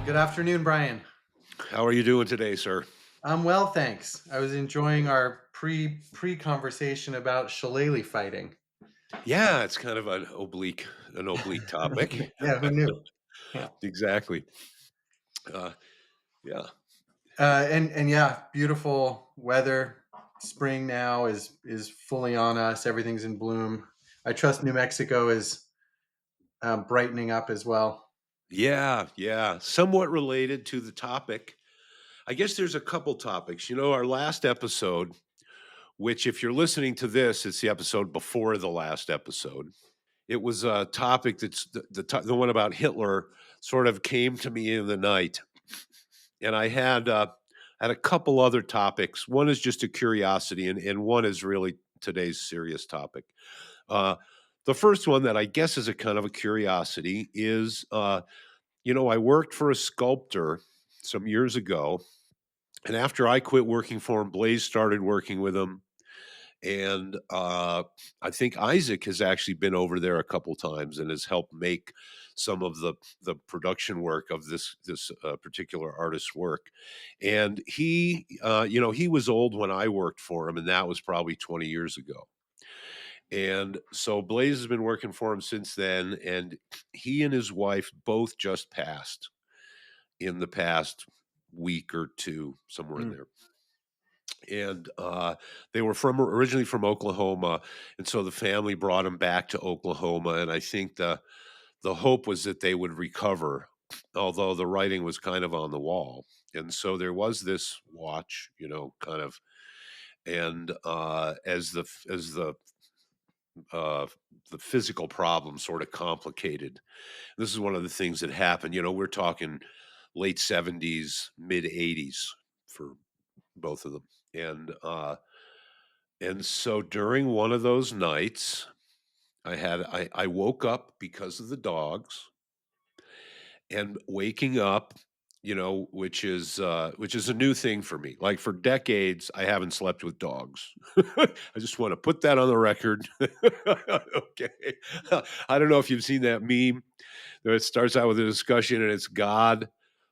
Good afternoon, Brian. How are you doing today, sir? I'm well, thanks. I was enjoying our pre conversation about shillelagh fighting. Yeah, it's kind of an oblique topic. Yeah, who knew? Yeah, Exactly. Uh, yeah. and yeah, beautiful weather. Spring now is fully on us. Everything's in bloom. I trust New Mexico is brightening up as well. Yeah, yeah. Somewhat related to the topic. I guess there's a couple topics. Our last episode, which if you're listening to this, it's the episode before the last episode. It was a topic that's the one about Hitler sort of came to me in the night. And I had a couple other topics. One is just a curiosity, and one is really today's serious topic. Uh, the first one that I guess is a kind of a curiosity is, I worked for a sculptor some years ago, and after I quit working for him, Blaze started working with him, and I think Isaac has actually been over there a couple times and has helped make some of the production work of this particular artist's work. And he was old when I worked for him, and that was probably 20 years ago. And so Blaze has been working for him since then, and he and his wife both just passed in the past week or two, somewhere in Mm. there. And they were from originally from Oklahoma, and so the family brought them back to Oklahoma. And I think the hope was that they would recover, although the writing was kind of on the wall. And so there was this watch, kind of, and uh, the physical problem sort of complicated. This is one of the things that happened. We're talking late 70s, mid 80s for both of them. And so during one of those nights, I woke up because of the dogs, and waking up, which is a new thing for me. Like for decades, I haven't slept with dogs. I just want to put that on the record. Okay. I don't know if you've seen that meme. It starts out with a discussion and it's God.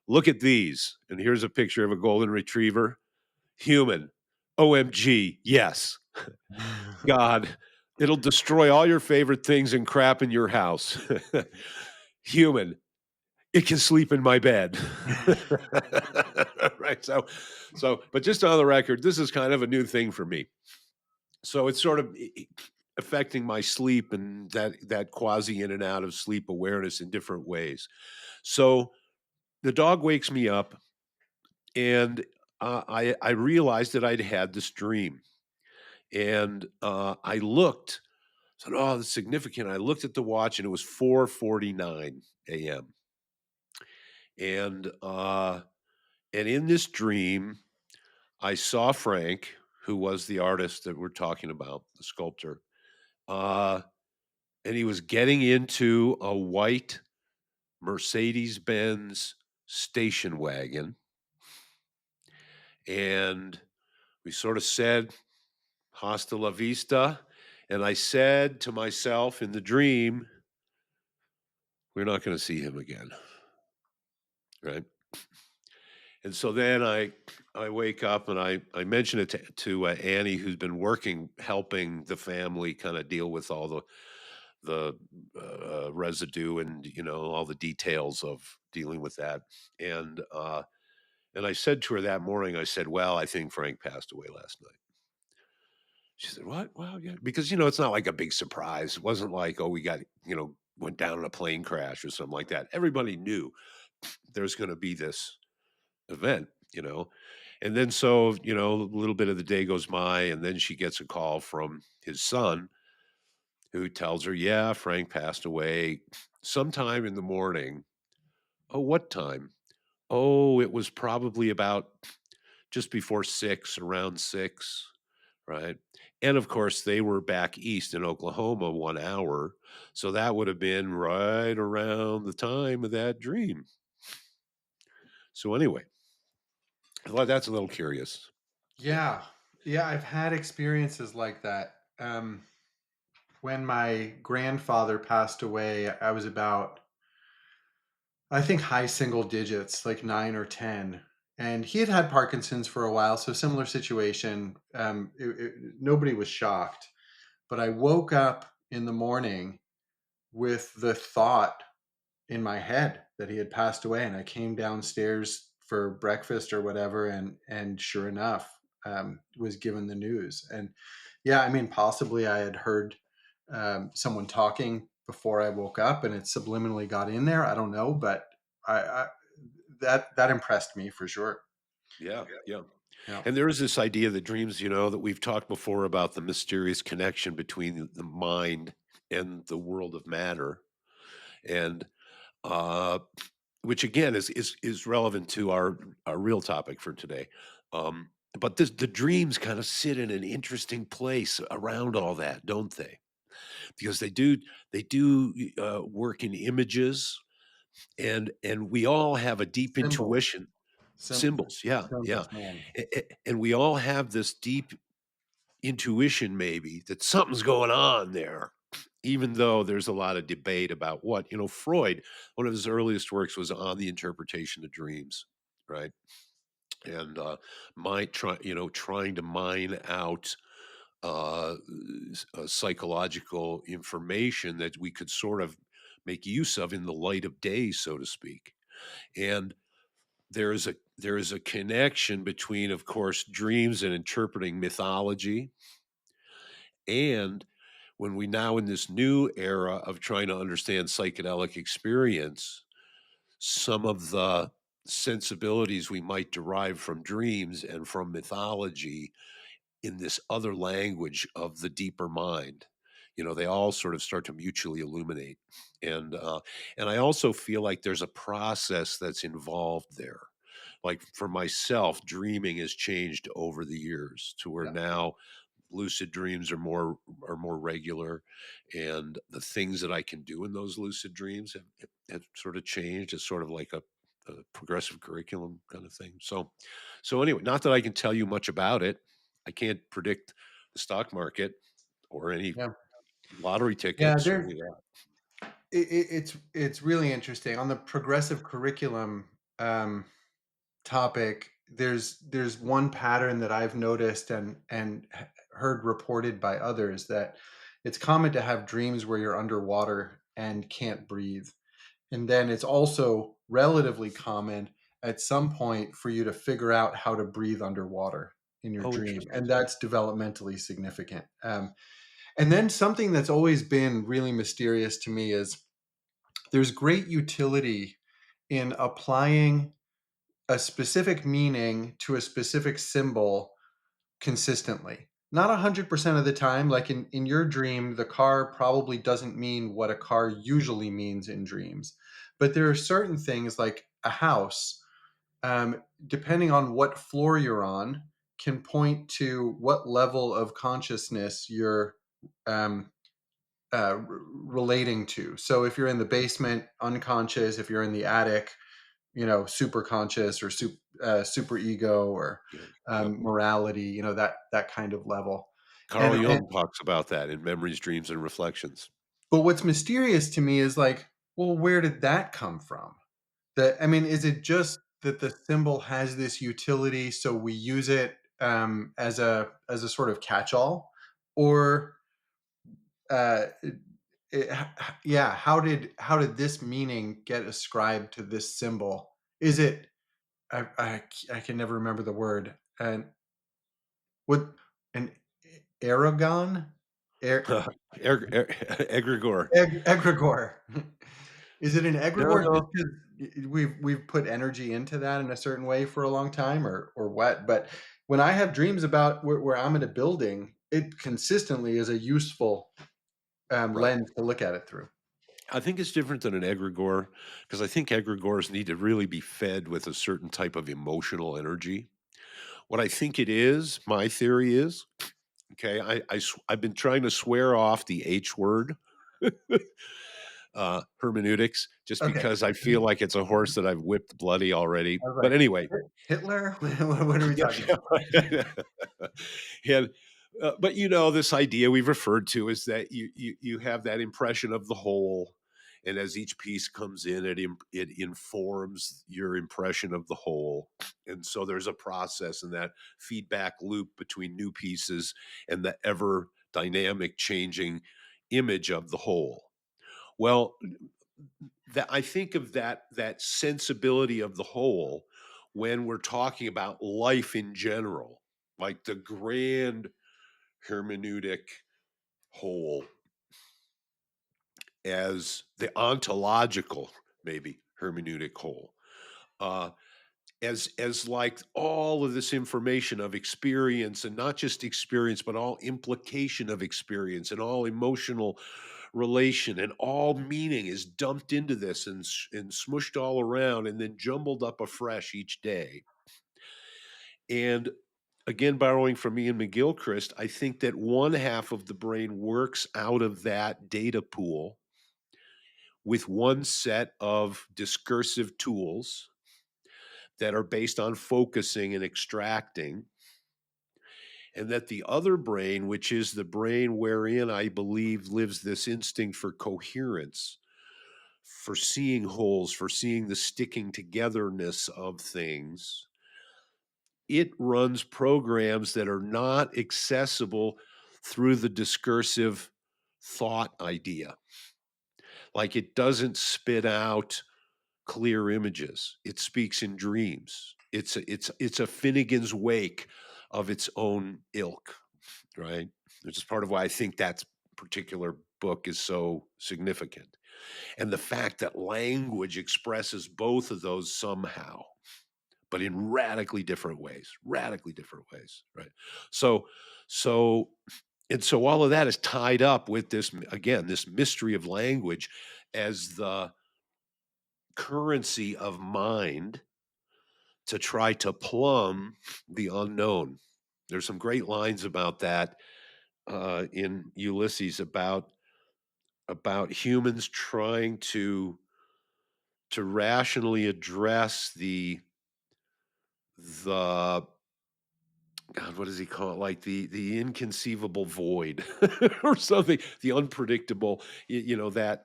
Look at these. And here's a picture of a golden retriever. Human. OMG. Yes. God, it'll destroy all your favorite things and crap in your house. Human, it can sleep in my bed. Right. But just on the record, this is kind of a new thing for me. So it's sort of affecting my sleep and that quasi in and out of sleep awareness in different ways. So the dog wakes me up, and I realized that I'd had this dream, and I looked. Said, "Oh, that's significant." I looked at the watch and it was 4:49 AM. And in this dream, I saw Frank, who was the artist that we're talking about, the sculptor. Uh and he was getting into a white Mercedes-Benz station wagon, and we sort of said hasta la vista, and I said to myself in the dream, we're not going to see him again, right? And so then I wake up and I mention it to Annie, who's been helping the family kind of deal with all the residue and all the details of dealing with that. And I said to her that morning, I said, "Well, I think Frank passed away last night." She said, "What? Well, yeah," because it's not like a big surprise. It wasn't like, oh, we got went down in a plane crash or something like that. Everybody knew there's going to be this event. And then so, a little bit of the day goes by, and then she gets a call from his son who tells her, "Yeah, Frank passed away sometime in the morning." "Oh, what time?" "Oh, it was probably about just before 6, around 6." Right? And of course, they were back east in Oklahoma 1 hour, so that would have been right around the time of that dream. So anyway, well, that's a little curious. Yeah, yeah, I've had experiences like that. When my grandfather passed away, I was about I think high single digits, like 9 or 10. And he had had Parkinson's for a while, so similar situation. Nobody was shocked, but I woke up in the morning with the thought in my head that he had passed away, and I came downstairs for breakfast or whatever, and sure enough, was given the news. And yeah, I mean, possibly I had heard someone talking before I woke up, and it subliminally got in there. I don't know, but I that impressed me for sure. Yeah, yeah. Yeah, And there is this idea that dreams, that we've talked before about the mysterious connection between the mind and the world of matter, and uh, which again is relevant to our real topic for today. But the dreams kind of sit in an interesting place around all that, don't they? Because they do work in images, and we all have a deep symbols, intuition. Symbols, yeah, yeah. symbols, man. And we all have this deep intuition maybe that something's going on there, even though there's a lot of debate about what, Freud, one of his earliest works was on the interpretation of dreams, right? And trying to mine out psychological information that we could sort of make use of in the light of day, so to speak. And there is a connection between, of course, dreams and interpreting mythology, and when we now in this new era of trying to understand psychedelic experience, some of the sensibilities we might derive from dreams and from mythology in this other language of the deeper mind. They all sort of start to mutually illuminate. And I also feel like there's a process that's involved there. Like for myself, dreaming has changed over the years to where Yeah, now lucid dreams are more regular, and the things that I can do in those lucid dreams have sort of changed. It's sort of like a progressive curriculum kind of thing. So anyway, not that I can tell you much about it. I can't predict the stock market or any yeah, lottery yeah. tickets or any of that. It's really interesting on the progressive curriculum. Topic, there's one pattern that I've noticed and heard reported by others, that it's common to have dreams where you're underwater and can't breathe. And then it's also relatively common at some point for you to figure out how to breathe underwater in your Oh, dream. interesting. And that's developmentally significant. And then something that's always been really mysterious to me is there's great utility in applying a specific meaning to a specific symbol consistently. Not 100% of the time. Like in your dream, the car probably doesn't mean what a car usually means in dreams. But there are certain things like a house, depending on what floor you're on, can point to what level of consciousness you're um, relating to. So if you're in the basement, unconscious. If you're in the attic, super conscious or super ego or Yeah. Yep. morality, that kind of level. Carl And Jung talks about that in Memories, Dreams, and Reflections. but what's mysterious to me is like, well, where did that come from? That I mean, is it just that the symbol has this utility, so we use it as a sort of catch-all, or uh, yeah, how did this meaning get ascribed to this symbol? Is it I can never remember the word. And what an Aragon? Er, Egregore. egregore. Is it an No, egregore just no. because we've put energy into that in a certain way for a long time, or what? But when I have dreams about where I'm in a building, it consistently is a useful Right. lens to look at it through. I think it's different than an egregore because I think egregores need to really be fed with a certain type of emotional energy. What I think it is, my theory is, okay, I've been trying to swear off the H word, hermeneutics, just Okay. because I feel like it's a horse that I've whipped bloody already. I was But like, anyway, Hitler? What are we yeah, talking about? yeah. And, but this idea we've referred to is that you have that impression of the whole, And as each piece comes in, it informs your impression of the whole. And so there's a process in that feedback loop between new pieces and the ever dynamic changing image of the whole. Well, that I think of that sensibility of the whole when we're talking about life in general, like the grand hermeneutic whole as the ontological, maybe hermeneutic whole. Uh, as like all of this information of experience, and not just experience but all implication of experience and all emotional relation and all meaning is dumped into this and smushed all around and then jumbled up afresh each day. And again, borrowing from Ian McGilchrist, I think that one half of the brain works out of that data pool with one set of discursive tools that are based on focusing and extracting. And that the other brain, which is the brain wherein I believe lives this instinct for coherence, for seeing wholes, for seeing the sticking togetherness of things, it runs programs that are not accessible through the discursive thought idea. Like it doesn't spit out clear images. It speaks in dreams. It's a Finnegan's Wake of its own ilk, right? Which is part of why I think that particular book is so significant. And the fact that language expresses both of those somehow, but in radically different ways, right? So, so, and so all of that is tied up with this, again, this mystery of language as the currency of mind to try to plumb the unknown. There's some great lines about that in Ulysses about humans trying to rationally address the God, what does he call it? Like the inconceivable void or something, the unpredictable, that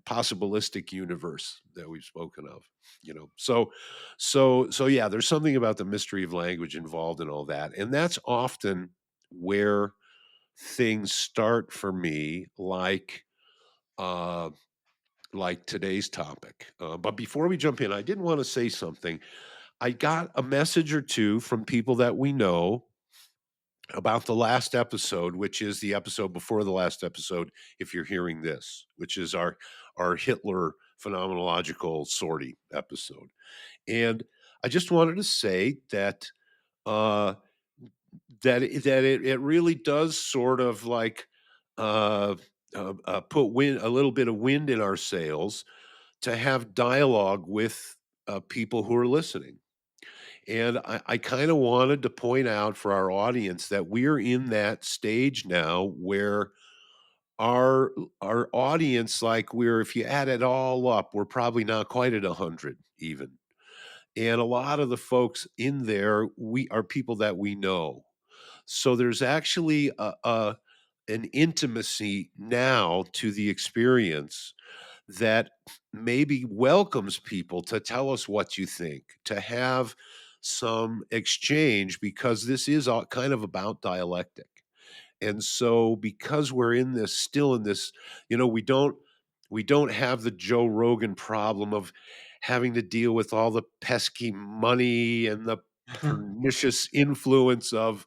possibilistic universe that we've spoken of, So yeah, there's something about the mystery of language involved in all that. And that's often where things start for me, uh like today's topic. But before we jump in, I did want to say something. I got a message or two from people that we know about the last episode, which is the episode before the last episode, if you're hearing this, which is our Hitler phenomenological sortie episode. And I just wanted to say that uh it really does sort of like uh, put a little bit of wind in our sails to have dialogue with people who are listening. And I kind of wanted to point out for our audience that we're in that stage now where our our audience, like we're if you add it all up, we're probably not quite at 100 even. And a lot of the folks in there we are people that we know. So there's actually an intimacy now to the experience that maybe welcomes people to tell us what you think, to have some exchange, because this is all kind of about dialectic. And so because we're in this still in this, we don't have the Joe Rogan problem of having to deal with all the pesky money and the pernicious influence of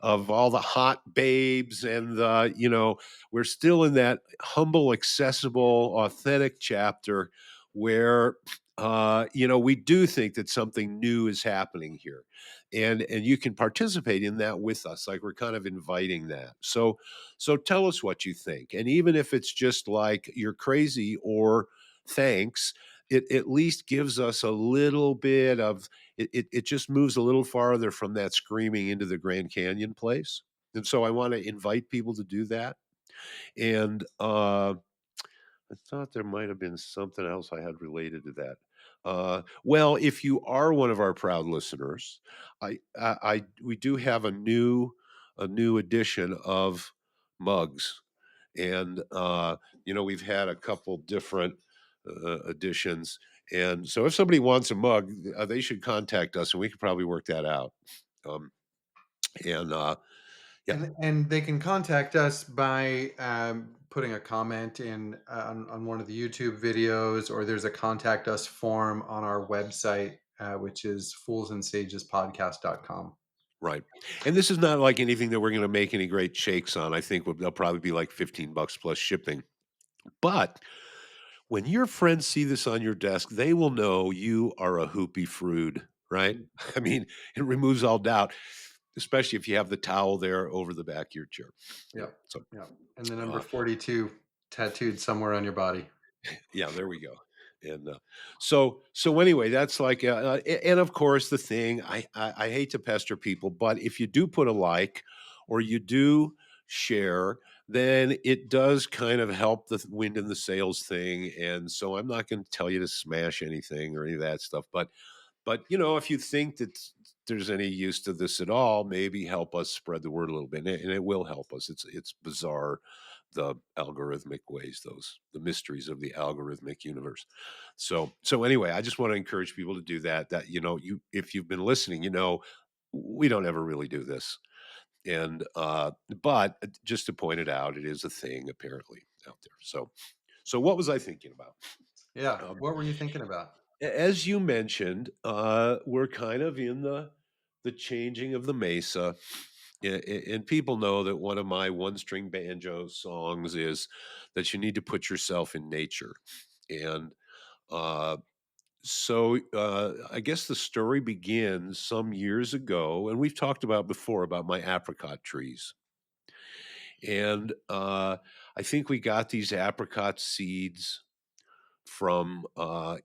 all the hot babes and we're still in that humble, accessible, authentic chapter where we do think that something new is happening here, and you can participate in that with us, like we're kind of inviting that. So tell us what you think, and even if it's just like you're crazy or thanks, it at least gives us a little bit of it just moves a little farther from that screaming into the Grand Canyon place. And so I want to invite people to do that. And I thought there might have been something else I had related to that. Well, if you are one of our proud listeners, we do have a new edition of mugs, and we've had a couple different. editions. And so if somebody wants a mug, they should contact us and we could probably work that out. Um, and yeah, And they can contact us by putting a comment in on one of the YouTube videos, or there's a contact us form on our website, which is foolsandsagespodcast.com. right. And this is not like anything that we're going to make any great shakes on. I think they'll probably be like 15 bucks plus shipping. But when your friends see this on your desk, they will know you are a hoopy fruit, right? I mean, it removes all doubt, especially if you have the towel there over the back of your chair. Yeah. Yep. So, Yep. And the number uh, 42 tattooed somewhere on your body. yeah, there we go. And so anyway, that's like, and of course, the thing I hate to pester people, but if you do put a like or you do share, then it does kind of help the wind in the sails thing. And so I'm not going to tell you to smash anything or any of that stuff, but, if you think that there's any use to this at all, maybe help us spread the word a little bit, and it will help us. It's bizarre, the algorithmic ways, those the mysteries of the algorithmic universe. So anyway, I just want to encourage people to do that. That you if you've been listening, we don't ever really do this, and but just to point it out, it is a thing apparently out there. So what was I thinking about? Yeah. Um, What were you thinking about? as you mentioned, we're kind of in the changing of the mesa, and people know that one of my one string banjo songs is that you need to put yourself in nature, and uh, I guess the story begins some years ago, and we've talked about before about my apricot trees, and I think we got these apricot seeds from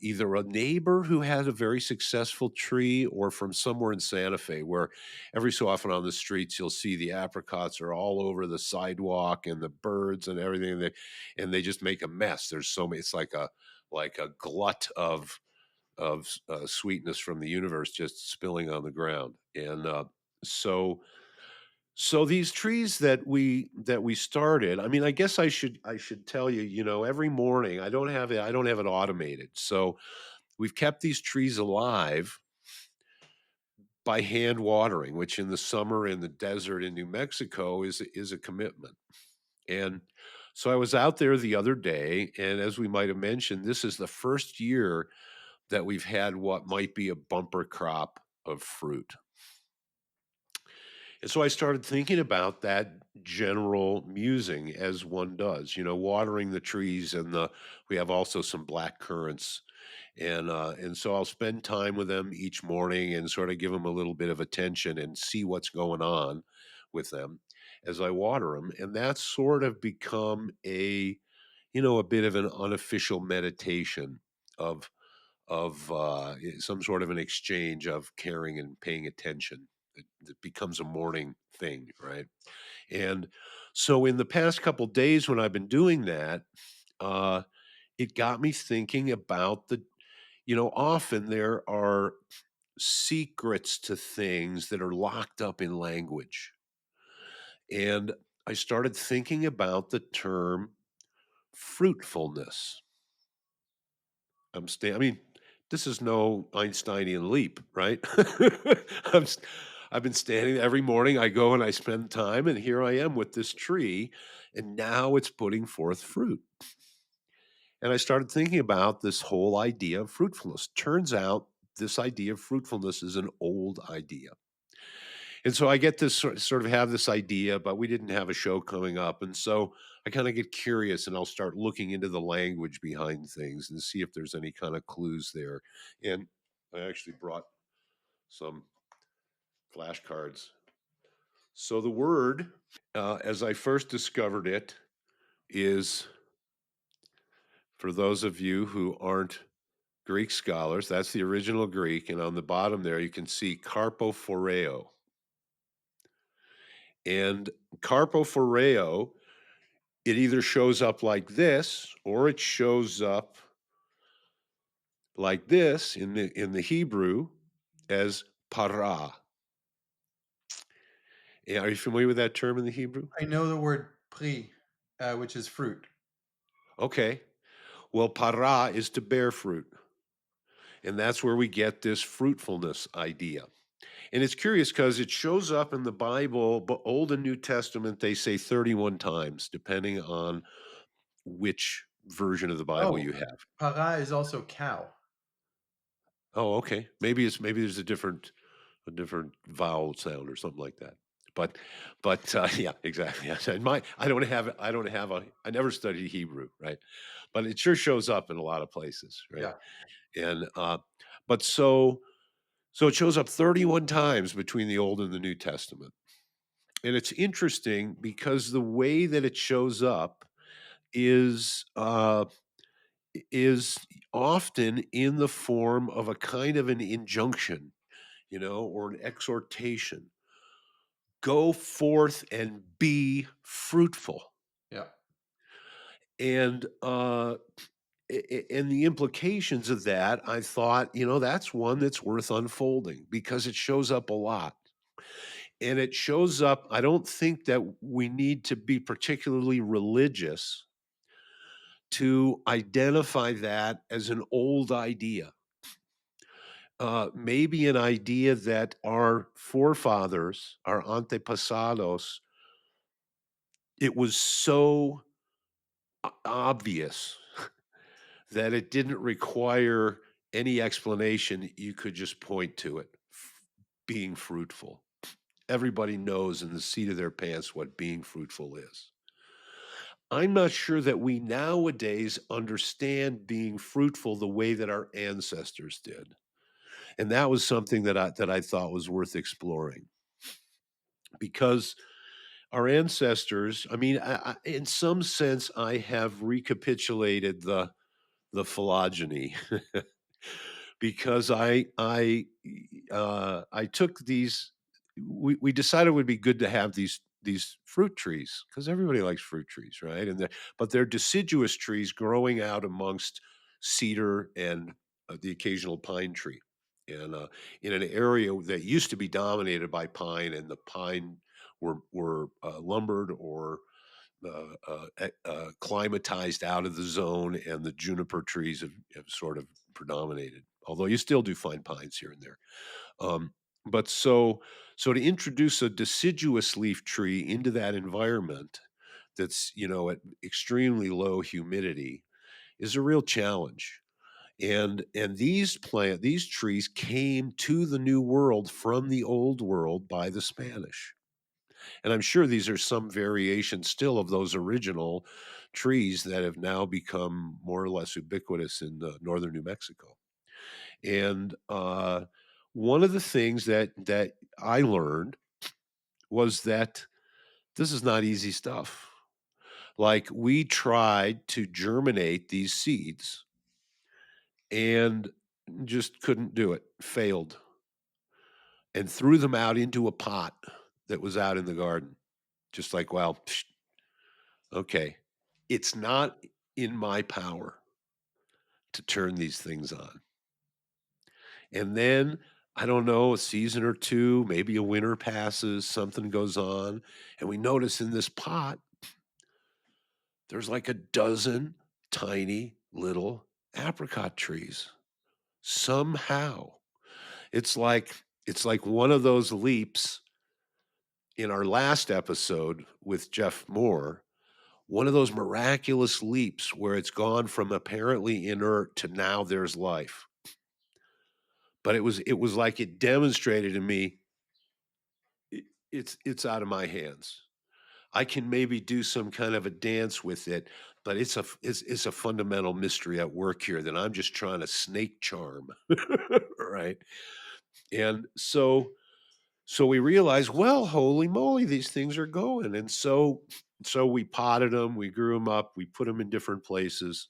either a neighbor who had a very successful tree or from somewhere in Santa Fe, where every so often on the streets you'll see the apricots are all over the sidewalk and the birds and everything, and they just make a mess. There's so many. It's like a glut of sweetness from the universe just spilling on the ground, and so so these trees that we started, I mean, I guess I should tell you, every morning I don't have it automated. So we've kept these trees alive by hand watering, which in the summer in the desert in New Mexico is a commitment. And so I was out there the other day, and as we might have mentioned, this is the first year that we've had what might be a bumper crop of fruit. And so I started thinking about that general musing as one does, watering the trees we have also some black currants. And so I'll spend time with them each morning and sort of give them a little bit of attention and see what's going on with them as I water them. And that's sort of become a bit of an unofficial meditation of some sort of an exchange of caring and paying attention. It becomes a morning thing, right? And so in the past couple days when I've been doing that, uh, it got me thinking about often there are secrets to things that are locked up in language. And I started thinking about the term fruitfulness. I mean, this is no Einsteinian leap, right? I'm s I've been standing every morning, I go and I spend time, and here I am with this tree, and now it's putting forth fruit. And I started thinking about this whole idea of fruitfulness. Turns out this idea of fruitfulness is an old idea. And so I get this sort of have this idea, but we didn't have a show coming up. And so I kind of get curious and I'll start looking into the language behind things and see if there's any kind of clues there. And I actually brought some flashcards. So the word, as I first discovered it, is for those of you who aren't Greek scholars, that's the original Greek. And on the bottom there, you can see carpophoreo. And carpophoreo, it either shows up like this or it shows up like this in the Hebrew as para. Are you familiar with that term in the Hebrew? I know the word pri, which is fruit. Okay. Well, para is to bear fruit, and that's where we get this fruitfulness idea. And it's curious because it shows up in the Bible, but Old and New Testament, they say 31 times, depending on which version of the Bible Oh, you have. para is also cow. Oh, okay. Maybe there's a different vowel sound or something like that. But yeah, exactly. Yes, and I never studied Hebrew, right? But it sure shows up in a lot of places, right? Yeah, And but so it shows up 31 times between the Old and the New Testament. And it's interesting because the way that it shows up is is often in the form of a kind of an injunction, or an exhortation. Go forth and be fruitful. yeah, And and the implications of that, I thought, that's one that's worth unfolding because it shows up a lot. And it shows up, I don't think that we need to be particularly religious to identify that as an old idea. Maybe an idea that our forefathers, our antepasados, it was so obvious that it didn't require any explanation. You could just point to it being fruitful. Everybody knows in the seat of their pants what being fruitful is. I'm not sure that we nowadays understand being fruitful the way that our ancestors did. And that was something that I thought was worth exploring because our ancestors, I mean, in some sense, I have recapitulated the phylogeny because I took these. We decided it would be good to have these fruit trees because everybody likes fruit trees, right? But they're deciduous trees growing out amongst cedar and the occasional pine tree, and in an area that used to be dominated by pine, and the pine were lumbered or climatized out of the zone, and the juniper trees have sort of predominated. Although you still do find pines here and there, um, but so to introduce a deciduous leaf tree into that environment that's at extremely low humidity is a real challenge. And these trees came to the New World from the Old World by the Spanish. And I'm sure these are some variations still of those original trees that have now become more or less ubiquitous in northern New Mexico. And one of the things that I learned was that this is not easy stuff. Like we tried to germinate these seeds and just couldn't do it, failed, and threw them out into a pot that was out in the garden. Just like, well, okay, it's not in my power to turn these things on. And then, I don't know, a season or 2, maybe a winter passes, something goes on, and we notice in this pot, there's like a dozen tiny little apricot trees. Somehow. It's like one of those leaps in our last episode with Jeff Moore, one of those miraculous leaps where it's gone from apparently inert to now there's life. But it was like it demonstrated to me it's out of my hands. I can maybe do some kind of a dance with it, but it's a fundamental mystery at work here that I'm just trying to snake charm, right? And so we realized, well, holy moly, these things are going, and so we potted them, we grew them up, we put them in different places.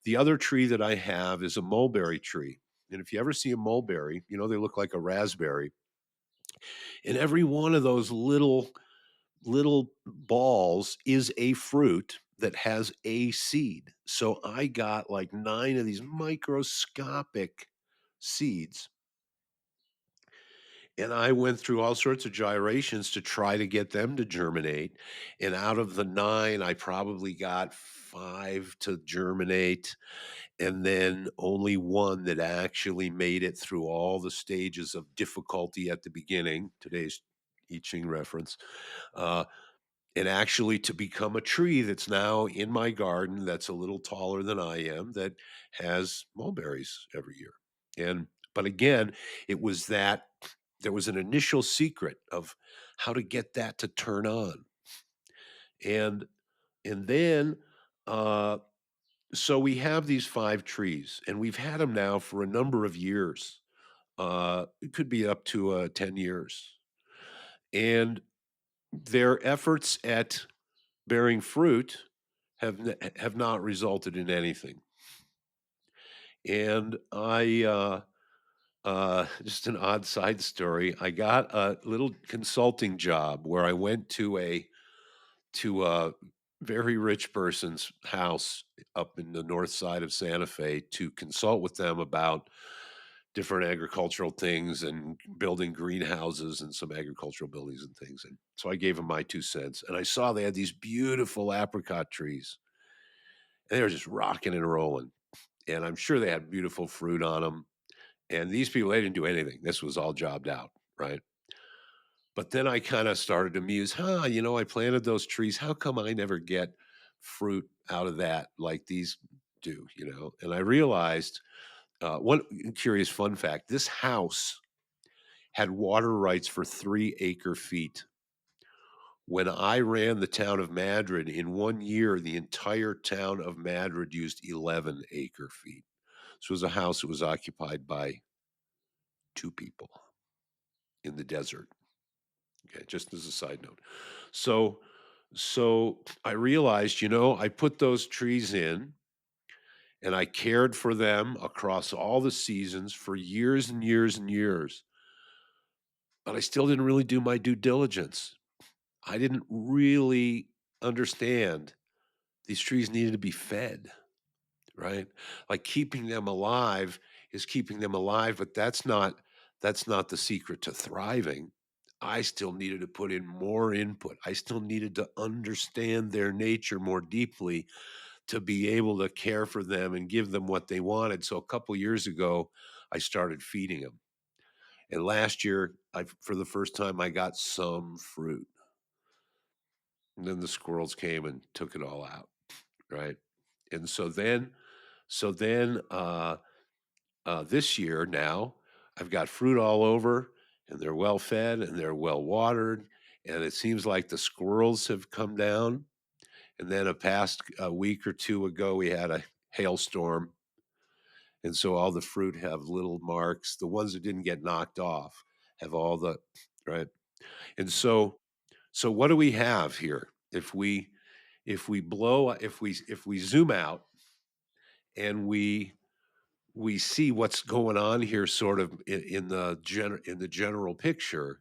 The other tree that I have is a mulberry tree, and if you ever see a mulberry, they look like a raspberry, and every one of those little balls is a fruit that has a seed. So I got like 9 of these microscopic seeds, And I went through all sorts of gyrations to try to get them to germinate, and out of the 9, I probably got 5 to germinate, and then only 1 that actually made it through all the stages of difficulty at the beginning, today's I Ching reference, uh, and actually to become a tree that's now in my garden that's a little taller than I am, that has mulberries every year. And but again, it was that there was an initial secret of how to get that to turn on. And then uh so we have these 5 trees and we've had them now for a number of years. It could be up to 10 years. And their efforts at bearing fruit have not resulted in anything. And just an odd side story. I got a little consulting job where I went to a very rich person's house up in the north side of Santa Fe to consult with them about different agricultural things and building greenhouses and some agricultural buildings and things. And so I gave them my 2 cents, and I saw they had these beautiful apricot trees. And they were just rocking and rolling, and I'm sure they had beautiful fruit on them. And these people, they didn't do anything. This was all jobbed out, right? But then I kinda started to muse, I planted those trees. How come I never get fruit out of that like these do, you know? And I realized, one curious fun fact, this house had water rights for 3 acre-feet. When I ran the town of Madrid, in 1 year, the entire town of Madrid used 11 acre-feet. So it was a house that was occupied by 2 people in the desert. Okay, just as a side note. So I realized, I put those trees in and I cared for them across all the seasons for years and years and years, but I still didn't really do my due diligence. I didn't really understand these trees needed to be fed, right? Like keeping them alive is keeping them alive, but that's not the secret to thriving. I still needed to put in more input. I still needed to understand their nature more deeply to be able to care for them and give them what they wanted. So a couple years ago, I started feeding them. And last year, for the first time, I got some fruit. And then the squirrels came and took it all out, right? And so then this year now, I've got fruit all over, and they're well fed and they're well watered, and it seems like the squirrels have come down. And then a week or 2 ago, we had a hailstorm, and so all the fruit have little marks. The ones that didn't get knocked off have all the right. And so what do we have here? If we zoom out and we see what's going on here sort of in the general picture,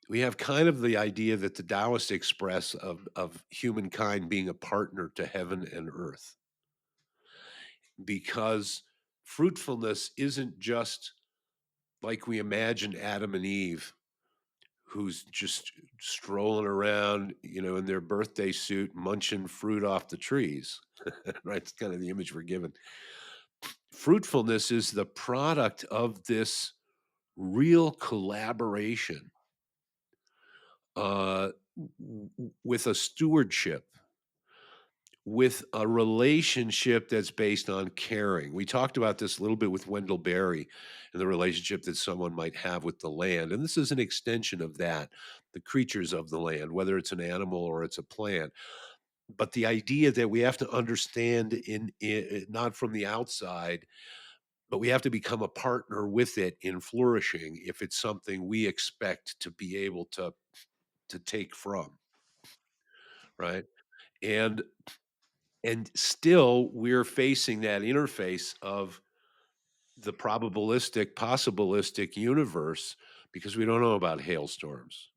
we have kind of the idea that the Taoists express of humankind being a partner to heaven and earth, because fruitfulness isn't just like we imagined Adam and Eve, who's just strolling around, in their birthday suit, munching fruit off the trees. Right? It's kind of the image we're given. Fruitfulness is the product of this real collaboration, with a stewardship, with a relationship that's based on caring. We talked about this a little bit with Wendell Berry and the relationship that someone might have with the land. And this is an extension of that, the creatures of the land, whether it's an animal or it's a plant. But the idea that we have to understand not from the outside, but we have to become a partner with it in flourishing if it's something we expect to be able to take from, right? And still we're facing that interface of the probabilistic, possibilistic universe because we don't know about hailstorms.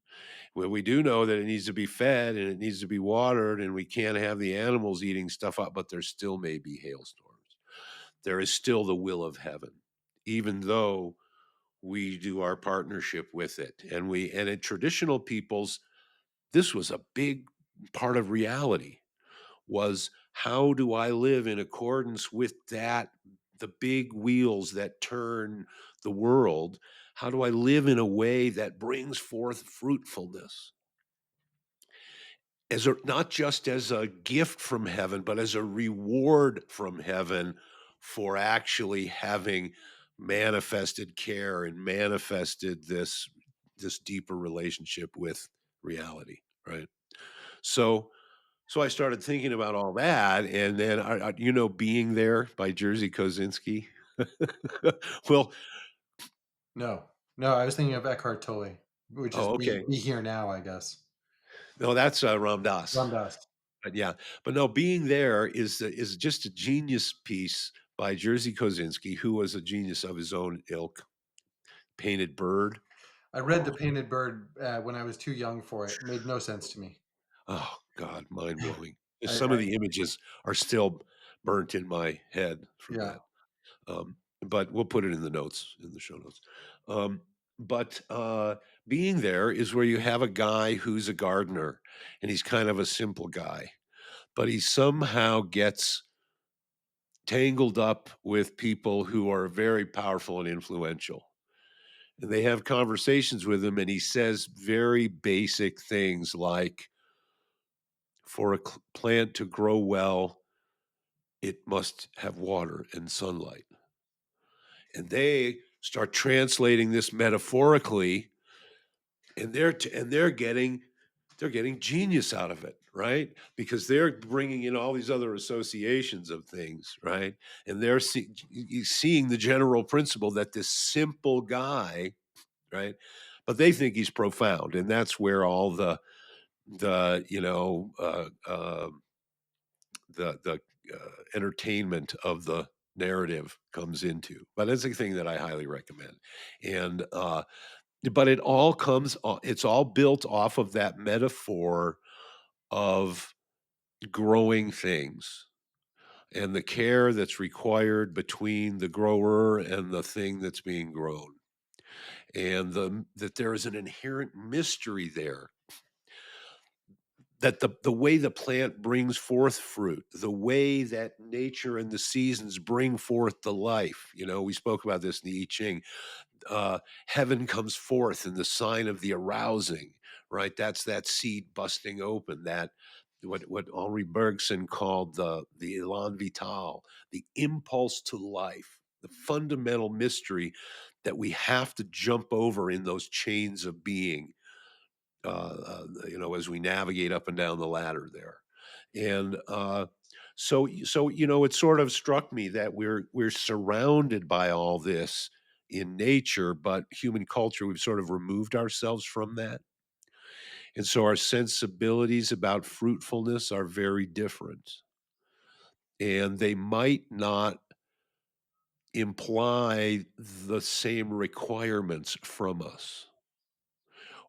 Well, we do know that it needs to be fed and it needs to be watered, and we can't have the animals eating stuff up, but there still may be hailstorms. There is still the will of heaven, even though we do our partnership with it. And in traditional peoples, this was a big part of reality, was how do I live in accordance with that, the big wheels that turn the world? How do I live in a way that brings forth fruitfulness? As a, not just as a gift from heaven, but as a reward from heaven for actually having manifested care and manifested this deeper relationship with reality, right? So so I started thinking about all that, and then Being There by Jerzy Kosinski? Well, No, no, I was thinking of Eckhart Tolle, which is oh, okay. Be Here Now, I guess. No, that's, Ram Dass. Ram Dass. But yeah, but no, Being There is just a genius piece by Jerzy Kosinski, who was a genius of his own ilk. Painted Bird. I read The Painted Bird when I was too young for it. It made no sense to me. Oh god, mind blowing. Some of I the images are still burnt in my head from yeah. that. But we'll put it in the notes, in the show notes. Um, but Being There is where you have a guy who's a gardener, and he's kind of a simple guy, but he somehow gets tangled up with people who are very powerful and influential. And they have conversations with him, and he says very basic things like, for a plant to grow well, it must have water and sunlight. And they start translating this metaphorically, and they're getting genius out of it, right? Because they're bringing in all these other associations of things, right? And seeing the general principle that this simple guy, right? But they think he's profound, and that's where all the you know the entertainment of the narrative comes into. But it's a thing that I highly recommend, and but it's all built off of that metaphor of growing things and the care that's required between the grower and the thing that's being grown, and that there is an inherent mystery there, that the way the plant brings forth fruit, the way that nature and the seasons bring forth the life. We spoke about this in the I Ching. Heaven comes forth in the sign of the arousing, right? That's that seed busting open, that what Henri Bergson called the élan vital, the impulse to life, the fundamental mystery that we have to jump over in those chains of being, as we navigate up and down the ladder there. And it sort of struck me that we're surrounded by all this in nature, but human culture, we've sort of removed ourselves from that. And so our sensibilities about fruitfulness are very different. And they might not imply the same requirements from us.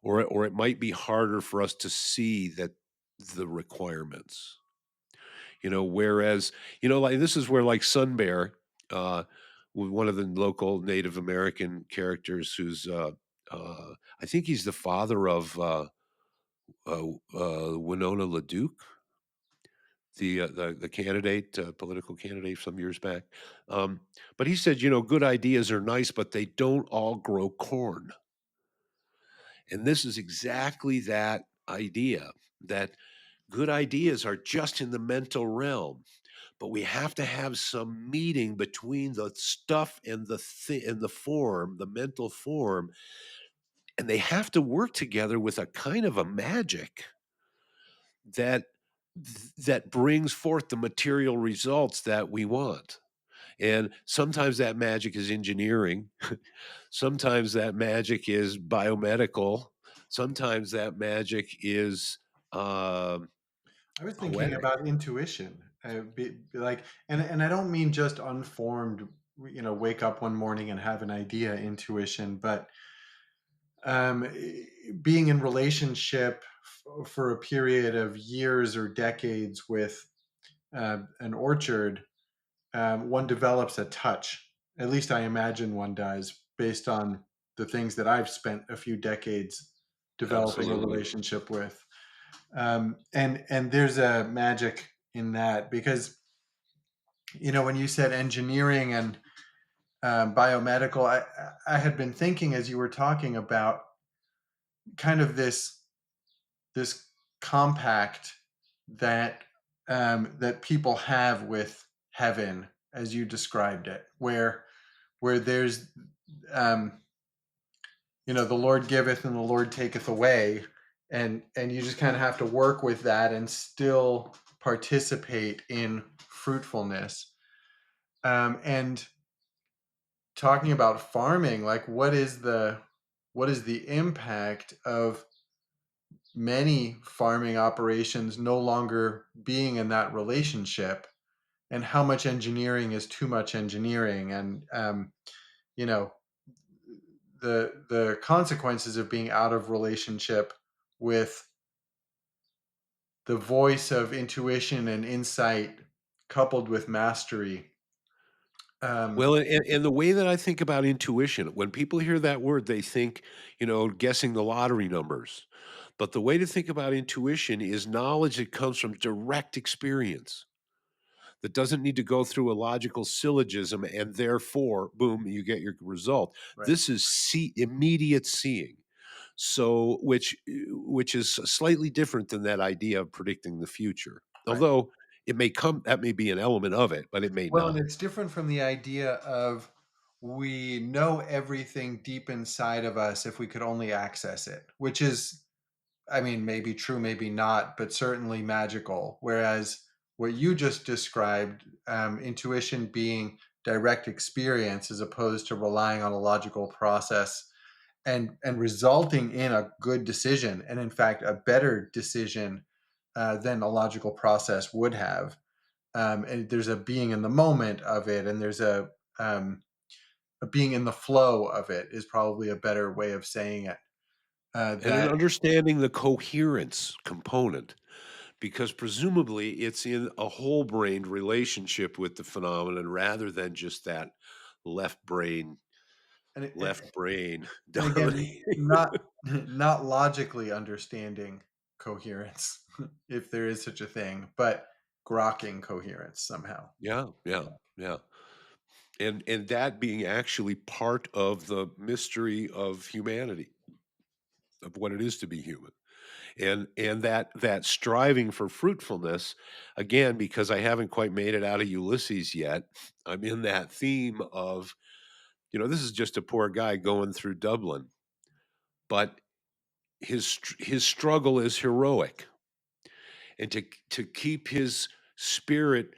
Or it might be harder for us to see that the requirements. Whereas, like this is where like Sun Bear, uh, one of the local Native American characters who's, I think he's the father of Winona LaDuke, the candidate, political candidate some years back. Um, but he said, good ideas are nice, but they don't all grow corn. And this is exactly that idea, that good ideas are just in the mental realm, but we have to have some meeting between the stuff and and the form, the mental form, and they have to work together with a kind of a magic that that brings forth the material results that we want. And sometimes that magic is engineering. Sometimes that magic is biomedical. Sometimes that magic is um, I was thinking poetic. about intuition, like, and I don't mean just unformed, wake up one morning and have an idea intuition, but um, being in relationship for a period of years or decades with an orchard, one develops a touch. At least I imagine one does, based on the things that I've spent a few decades developing a Absolutely. relationship with. And there's a magic in that because when you said engineering and biomedical, I had been thinking as you were talking about kind of this compact that that people have with heaven, as you described it, where there's um, the Lord giveth and the Lord taketh away, and you just kind of have to work with that and still participate in fruitfulness. And talking about farming, like what is the impact of many farming operations no longer being in that relationship, and how much engineering is too much engineering, and you know the consequences of being out of relationship with the voice of intuition and insight coupled with mastery. um, Well, and the way that I think about intuition, when people hear that word, they think, guessing the lottery numbers. But the way to think about intuition is knowledge that comes from direct experience, that doesn't need to go through a logical syllogism and therefore, boom, you get your result. right, This is immediate seeing. So, which is slightly different than that idea of predicting the future. right. Although that may be an element of it, but it may Well, and not. it's different from the idea of we know everything deep inside of us if we could only access it, which is, I mean, maybe true, maybe not, but certainly magical. Whereas what you just described, intuition being direct experience as opposed to relying on a logical process, and resulting in a good decision, and in fact, a better decision than a logical process would have. And there's a being in the moment of it, and there's a being in the flow of it is probably a better way of saying it. And in That understanding the coherence component, because presumably it's in a whole brained relationship with the phenomenon rather than just that left brain, and it, left brain and again, dominating. not not logically understanding coherence, if there is such a thing, but grokking coherence somehow. Yeah, yeah, yeah. And that being actually part of the mystery of humanity, of what it is to be human. And that striving for fruitfulness, again, because I haven't quite made it out of Ulysses yet, I'm in that theme of, this is just a poor guy going through Dublin, but his struggle is heroic, and to keep his spirit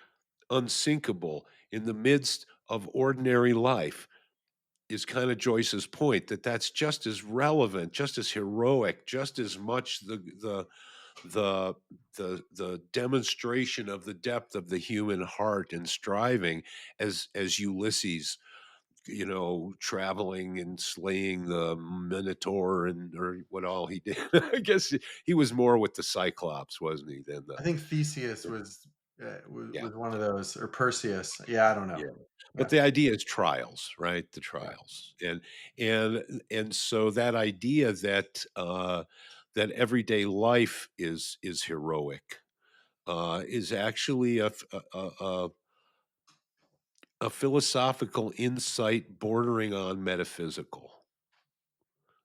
unsinkable in the midst of ordinary life is kind of Joyce's point, that that's just as relevant, just as heroic, just as much the the demonstration of the depth of the human heart and striving as Ulysses, traveling and slaying the Minotaur and or what all he did. I guess he was more with the Cyclops, wasn't he? Than I think Theseus was yeah, was one of those, or Perseus. Yeah, I don't know. yeah. But Yeah, the idea is trials, right? The yeah, trials, and so that idea that that everyday life is heroic is actually a philosophical insight bordering on metaphysical.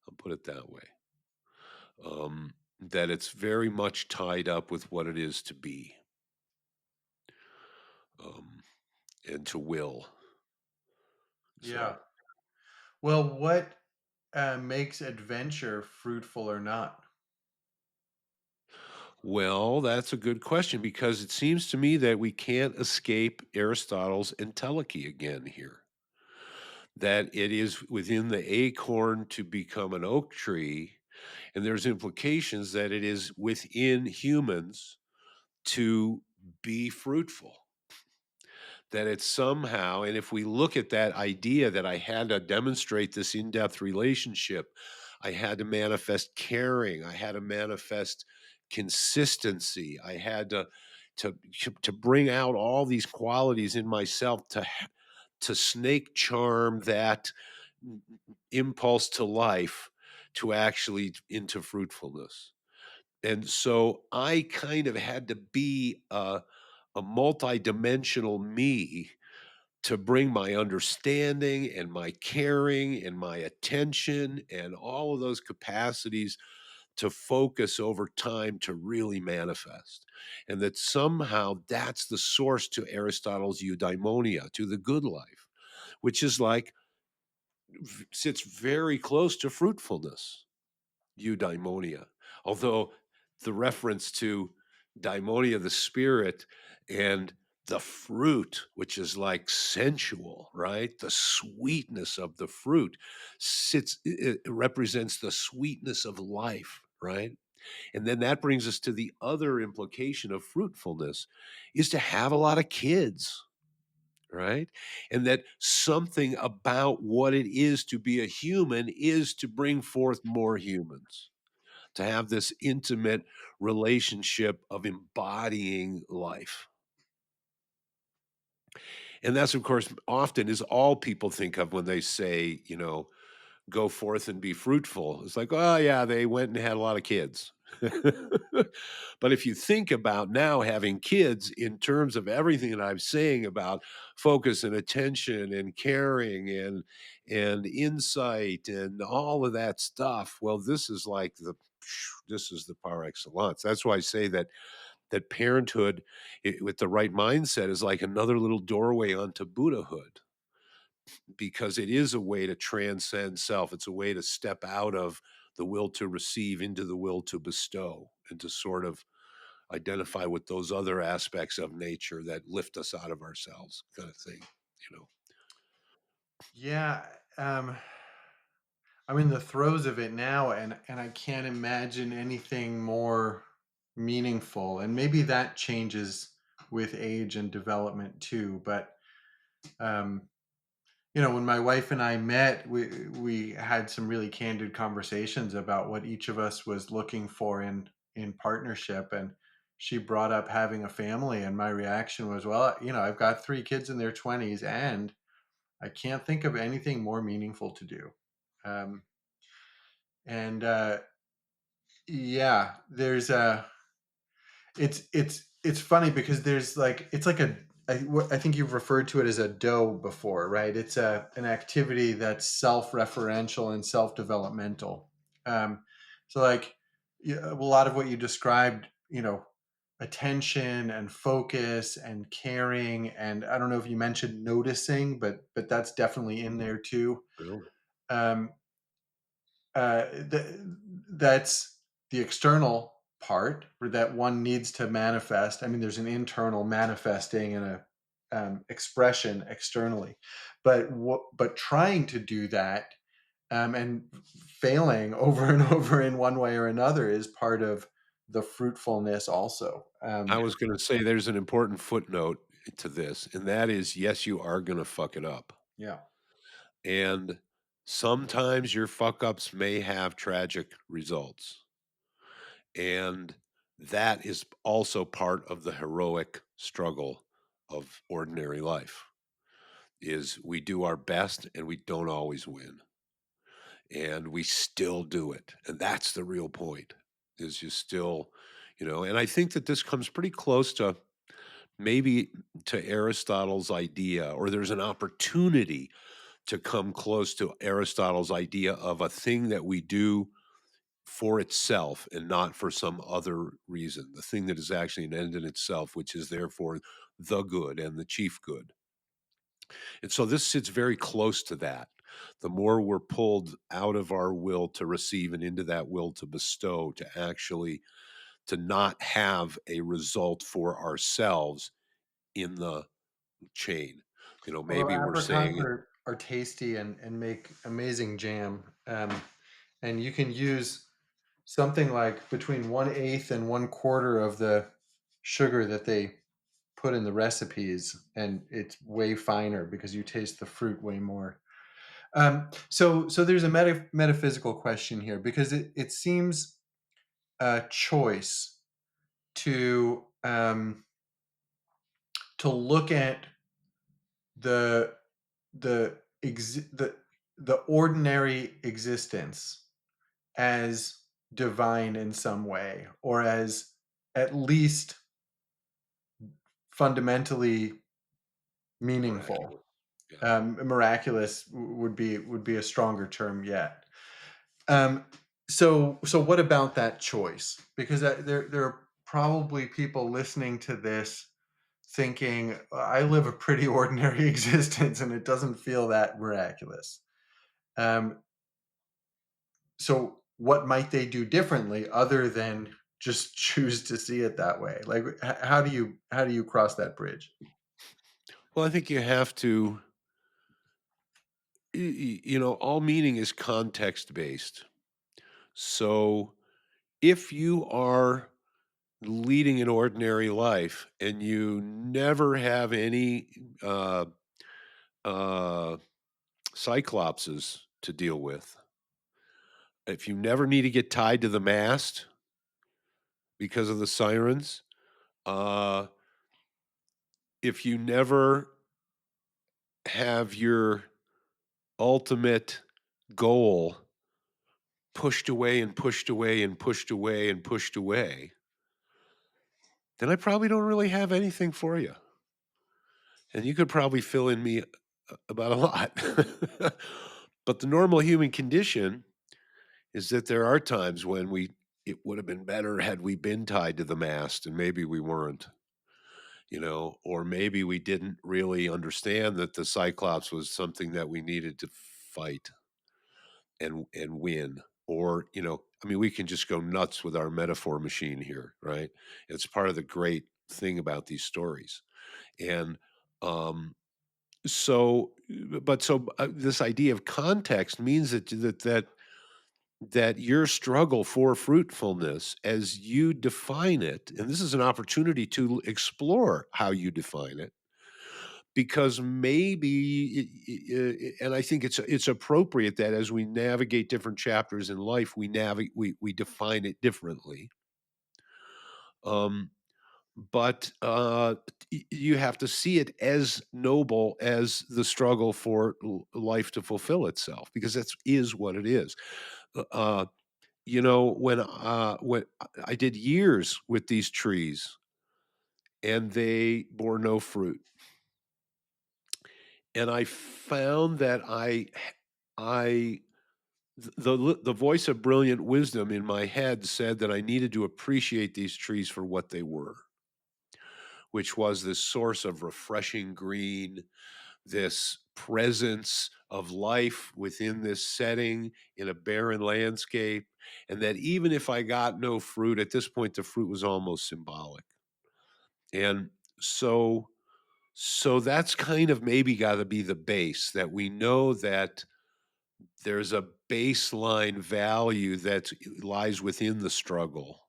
I'll put it that way. That it's very much tied up with what it is to be, um, and to will. yeah. So, Well, what makes adventure fruitful or not? well, that's a good question because it seems to me that we can't escape Aristotle's entelechy again here. That it is within the acorn to become an oak tree, and there's implications that it is within humans to be fruitful. That it's somehow, and if we look at that idea that I had to demonstrate this in-depth relationship, I had to manifest caring, I had to manifest consistency, I had to bring out all these qualities in myself to snake charm that impulse to life to actually into fruitfulness. And so I kind of had to be a multi-dimensional me to bring my understanding and my caring and my attention and all of those capacities to focus over time to really manifest. And that somehow that's the source to Aristotle's eudaimonia, to the good life, which is like sits very close to fruitfulness, eudaimonia. Although the reference to daimonia, the spirit, and the fruit, which is like sensual, right? The sweetness of the fruit it represents the sweetness of life, right? And then that brings us to the other implication of fruitfulness is to have a lot of kids, right? And that something about what it is to be a human is to bring forth more humans, to have this intimate relationship of embodying life. And that's, of course, often is all people think of when they say, go forth and be fruitful. It's like, oh, yeah, they went and had a lot of kids. But if you think about now having kids in terms of everything that I'm saying about focus and attention and caring and insight and all of that stuff, well, this is the par excellence. That's why I say that parenthood with the right mindset is like another little doorway onto Buddhahood, because it is a way to transcend self. It's a way to step out of the will to receive into the will to bestow and to sort of identify with those other aspects of nature that lift us out of ourselves, kind of thing, you know. Yeah, I'm in the throes of it now, and I can't imagine anything more meaningful. And maybe that changes with age and development too. But um, when my wife and I met, we had some really candid conversations about what each of us was looking for in partnership, and she brought up having a family, and my reaction was, well, I've got three kids in their 20s, and I can't think of anything more meaningful to do. Um, and Yeah, there's a it's funny because there's like it's like I think you've referred to it as a dough before, right? It's an activity that's self-referential and self-developmental. So like a lot of what you described, attention and focus and caring, and I don't know if you mentioned noticing, but that's definitely in there too. Really? Um, that's the external part that one needs to manifest. I mean, there's an internal manifesting and a expression externally, but trying to do that and failing over and over in one way or another is part of the fruitfulness also. I was going to say there's an important footnote to this, and that is yes, you are going to fuck it up. Yeah. And sometimes your fuck ups may have tragic results. And that is also part of the heroic struggle of ordinary life is we do our best and we don't always win. And we still do it. And that's the real point. Is you still, and I think that this comes pretty close to maybe to Aristotle's idea, or there's an opportunity to come close to Aristotle's idea of a thing that we do for itself and not for some other reason, the thing that is actually an end in itself, which is therefore the good and the chief good. And so this sits very close to that. The more we're pulled out of our will to receive and into that will to bestow, to actually to not have a result for ourselves in the chain. Although Maybe we're apricots saying, are tasty and make amazing jam, and you can use something like between 1/8 and 1/4 of the sugar that they put in the recipes, and it's way finer because you taste the fruit way more. So there's a metaphysical question here because it seems a choice to to look at the the the ordinary existence as divine in some way, or as at least fundamentally meaningful. Miraculous. Yeah. Miraculous would be a stronger term yet. Um, so what about that choice? Because there are probably people listening to this thinking, I live a pretty ordinary existence and it doesn't feel that miraculous. Um, so what might they do differently other than just choose to see it that way? Like, how do you cross that bridge? Well, I think you have to, all meaning is context based. So if you are leading an ordinary life and you never have any uh, uh, cyclopses to deal with, if you never need to get tied to the mast because of the sirens, uh, if you never have your ultimate goal pushed away and pushed away and pushed away and pushed away, then I probably don't really have anything for you. And you could probably fill in me about a lot. But the normal human condition is that there are times when it would have been better had we been tied to the mast and maybe we weren't, or maybe we didn't really understand that the Cyclops was something that we needed to fight and win. Or, I mean, we can just go nuts with our metaphor machine here, right? It's part of the great thing about these stories. And um so this idea of context means that your struggle for fruitfulness as you define it, and this is an opportunity to explore how you define it, because and I think it's appropriate that as we navigate different chapters in life, we define it differently. Um, but you have to see it as noble as the struggle for life to fulfill itself, because that's is what it is. Uh, when I did years with these trees and they bore no fruit, and I found that I the voice of brilliant wisdom in my head said that I needed to appreciate these trees for what they were, which was this source of refreshing green, this presence of life within this setting in a barren landscape, and that even if I got no fruit, at this point, the fruit was almost symbolic. And so that's kind of maybe got to be the base, that we know that there's a baseline value that lies within the struggle,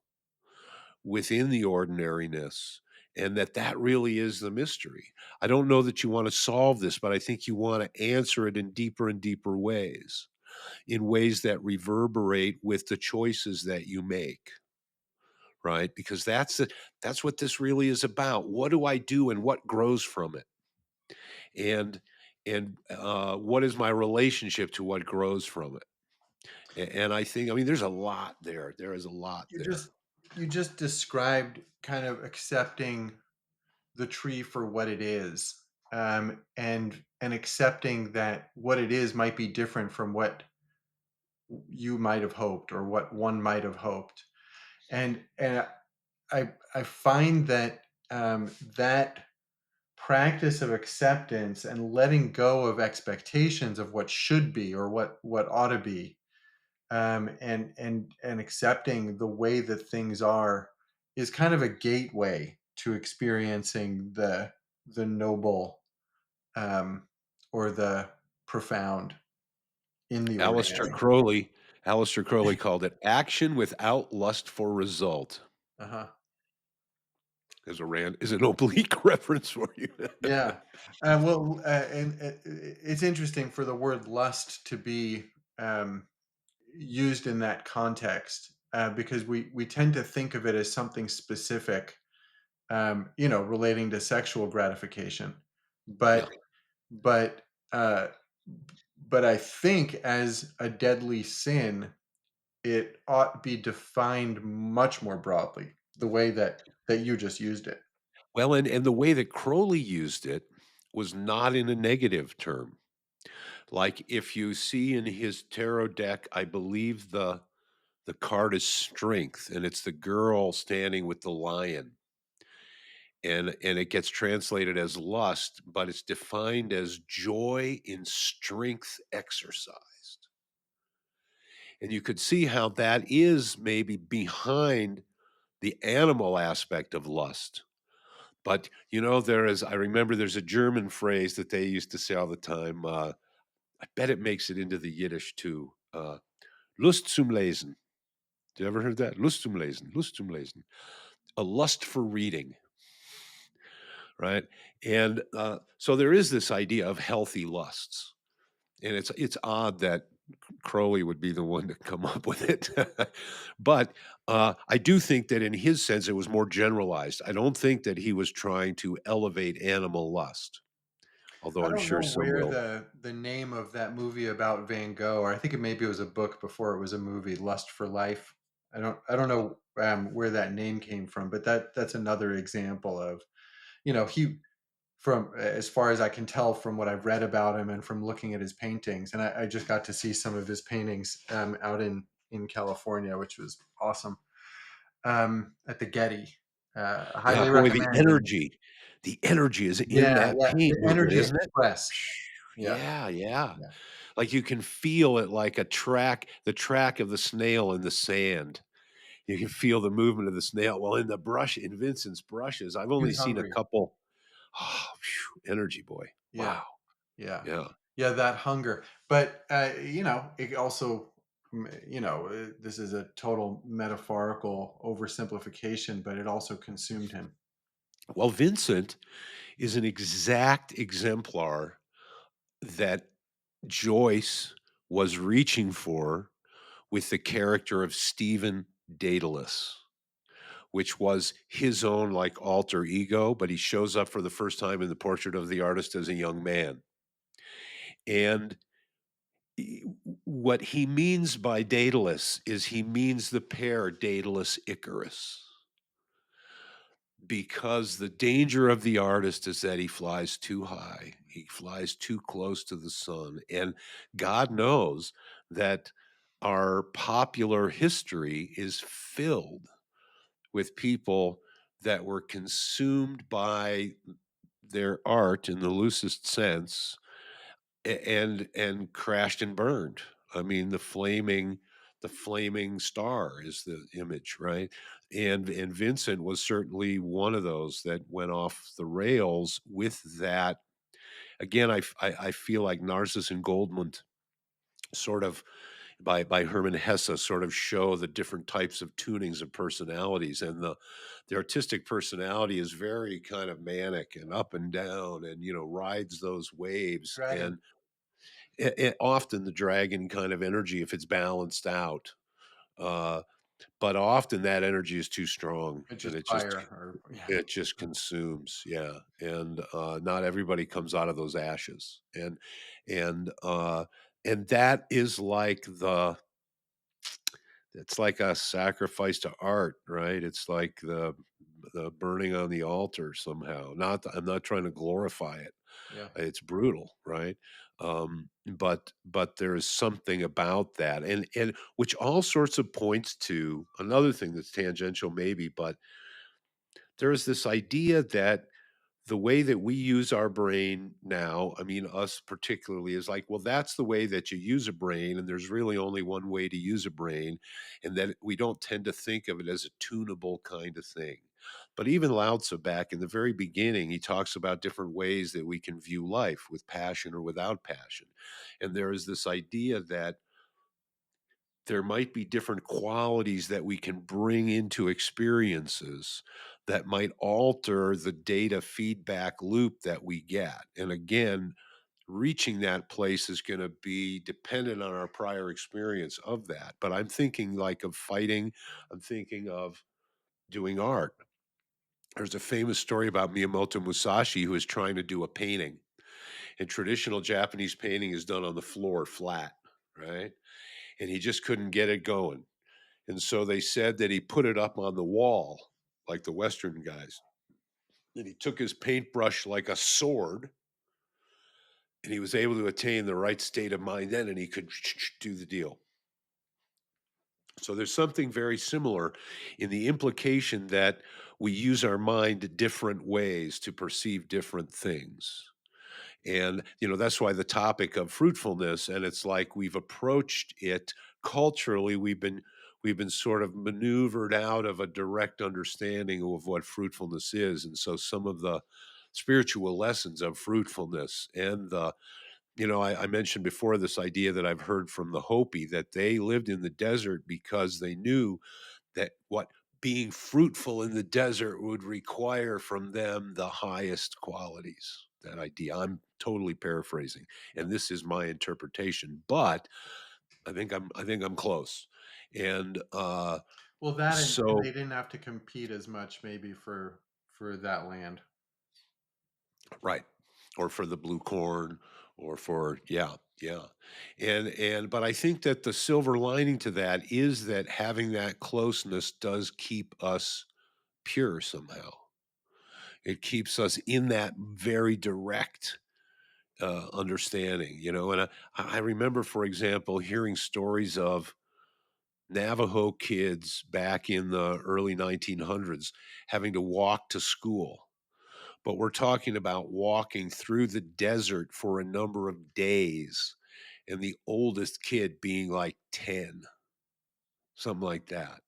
within the ordinariness, and that really is the mystery. I don't know that you want to solve this, but I think you want to answer it in deeper and deeper ways, in ways that reverberate with the choices that you make, right? Because that's what this really is about. What do I do and what grows from it? And what is my relationship to what grows from it? And I think, I mean, there's a lot there. There is a lot You there. just you just described kind of accepting the tree for what it is, and accepting that what it is might be different from what you might have hoped or what one might have hoped. And I find that that practice of acceptance and letting go of expectations of what should be or what ought to be, and accepting the way that things are, is kind of a gateway to experiencing the noble, um, or the profound in the Aleister ordinary. Crowley Aleister Crowley called it action without lust for result. Uh-huh. Is is an oblique reference for you. Yeah. And it's interesting for the word lust to be used in that context, because we tend to think of it as something specific, relating to sexual gratification. Yeah. But but uh, but I think as a deadly sin, it ought be defined much more broadly, the way that you just used it. Well, and the way that Crowley used it was not in a negative term. Like, if you see in his tarot deck, I believe the card is strength, and it's the girl standing with the lion, and it gets translated as lust, but it's defined as joy in strength exercised. And you could see how that is maybe behind the animal aspect of lust. But, I remember there's a German phrase that they used to say all the time. I bet it makes it into the Yiddish too. Lust zum Lesen. You ever heard that? Lust zum Lesen, Lust zum Lesen. A lust for reading, right? And so there is this idea of healthy lusts. And it's odd that Crowley would be the one to come up with it. But I do think that in his sense, it was more generalized. I don't think that he was trying to elevate animal lust, although I I'm don't sure know some where will. the name of that movie about Van Gogh, or I think it maybe was a book before it was a movie, Lust for Life. I don't know where that name came from, but that's another example of, he, from as far as I can tell from what I've read about him and from looking at his paintings, and I just got to see some of his paintings out in California, which was awesome, at the Getty. I Yeah, highly boy, recommend. And the energy is in yeah, that yeah, paint the movement, energy isn't it? expressed. Phew, Yeah, yeah, yeah. yeah, Like, you can feel it like the track of the snail in the sand. You can feel the movement of the snail. Well, in Vincent's brushes, I've he only was seen a hungry. couple. Oh, phew, energy, boy. Yeah, Wow. yeah, Yeah. yeah. That hunger, but it also, this is a total metaphorical oversimplification, but it also consumed him. Well, Vincent is an exact exemplar that Joyce was reaching for with the character of Stephen Daedalus, which was his own like alter ego, but he shows up for the first time in the portrait of the artist as a young man. And what he means by Daedalus is he means the pair Daedalus Icarus, because the danger of the artist is that he flies too high. He flies too close to the sun. And God knows that our popular history is filled with people that were consumed by their art in the loosest sense, and crashed and burned. I mean, the flaming star is the image, right? And Vincent was certainly one of those that went off the rails with that. Again, I feel like Narcissus and Goldmund sort of by Hermann Hesse sort of show the different types of tunings of personalities, and the artistic personality is very kind of manic and up and down, and rides those waves, Dragon, and often the dragon kind of energy if it's balanced out. Uh, but often that energy is too strong, it's and just fire, or yeah, it just consumes, yeah, and not everybody comes out of those ashes, and that is like it's like a sacrifice to art, right? It's like the burning on the altar somehow. I'm not trying to glorify it. yeah. It's brutal, right? But there is something about that, and which all sorts of points to another thing that's tangential, maybe, but there is this idea that the way that we use our brain now, I mean, us particularly, is like, well, that's the way that you use a brain, and there's really only one way to use a brain, and that we don't tend to think of it as a tunable kind of thing. But even Lao Tzu, back in the very beginning, he talks about different ways that we can view life, with passion or without passion. And there is this idea that there might be different qualities that we can bring into experiences that might alter the data feedback loop that we get. And again, reaching that place is going to be dependent on our prior experience of that. But I'm thinking like of fighting, I'm thinking of doing art. There's a famous story about Miyamoto Musashi who was trying to do a painting, And traditional Japanese painting is done on the floor flat, right? And he just couldn't get it going. And so they said that he put it up on the wall like the Western guys. And he took his paintbrush like a sword, and he was able to attain the right state of mind then, and he could do the deal. So there's something very similar in the implication that we use our mind different ways to perceive different things. And, that's why the topic of fruitfulness, and it's like we've approached it culturally, we've been sort of maneuvered out of a direct understanding of what fruitfulness is. And so some of the spiritual lessons of fruitfulness and I mentioned before this idea that I've heard from the Hopi that they lived in the desert because they knew that what being fruitful in the desert would require from them the highest qualities. That idea. I'm totally paraphrasing, and this is my interpretation, but I think I'm close. And Well, that and so they didn't have to compete as much maybe for that land. right. Or for the blue corn or for yeah, yeah. And but I think that the silver lining to that is that having that closeness does keep us pure somehow. It keeps us in that very direct understanding, and I remember, for example, hearing stories of Navajo kids back in the early 1900s having to walk to school. But we're talking about walking through the desert for a number of days, and the oldest kid being like 10, something like that.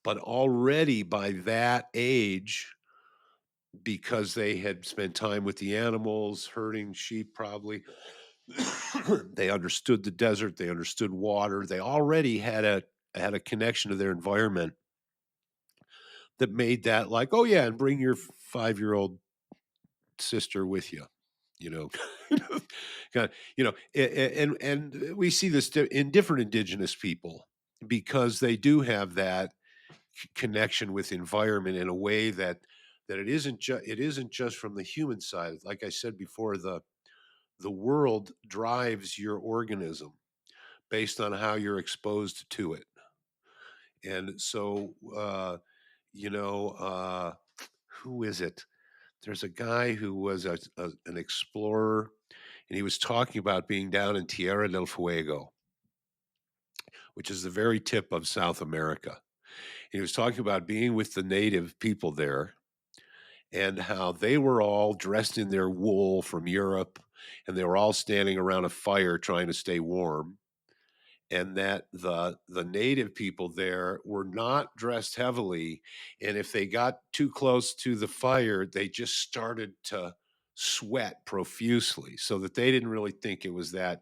But already by that age, because they had spent time with the animals, herding sheep probably, they understood the desert, they understood water, they already had a connection to their environment that made that like, "Oh, yeah, and bring your 5-year-old sister with you." You know? Kinda and we see this in different indigenous people because they do have that connection with environment in a way that it isn't just from the human side. Like I said before, the world drives your organism based on how you're exposed to it. And so, you know, uh, who is it? There's a guy who was an explorer, and he was talking about being down in Tierra del Fuego, which is the very tip of South America. He was talking about being with the native people there and how they were all dressed in their wool from Europe, and they were all standing around a fire trying to stay warm, and that the native people there were not dressed heavily, and if they got too close to the fire they just started to sweat profusely, so that they didn't really think it was that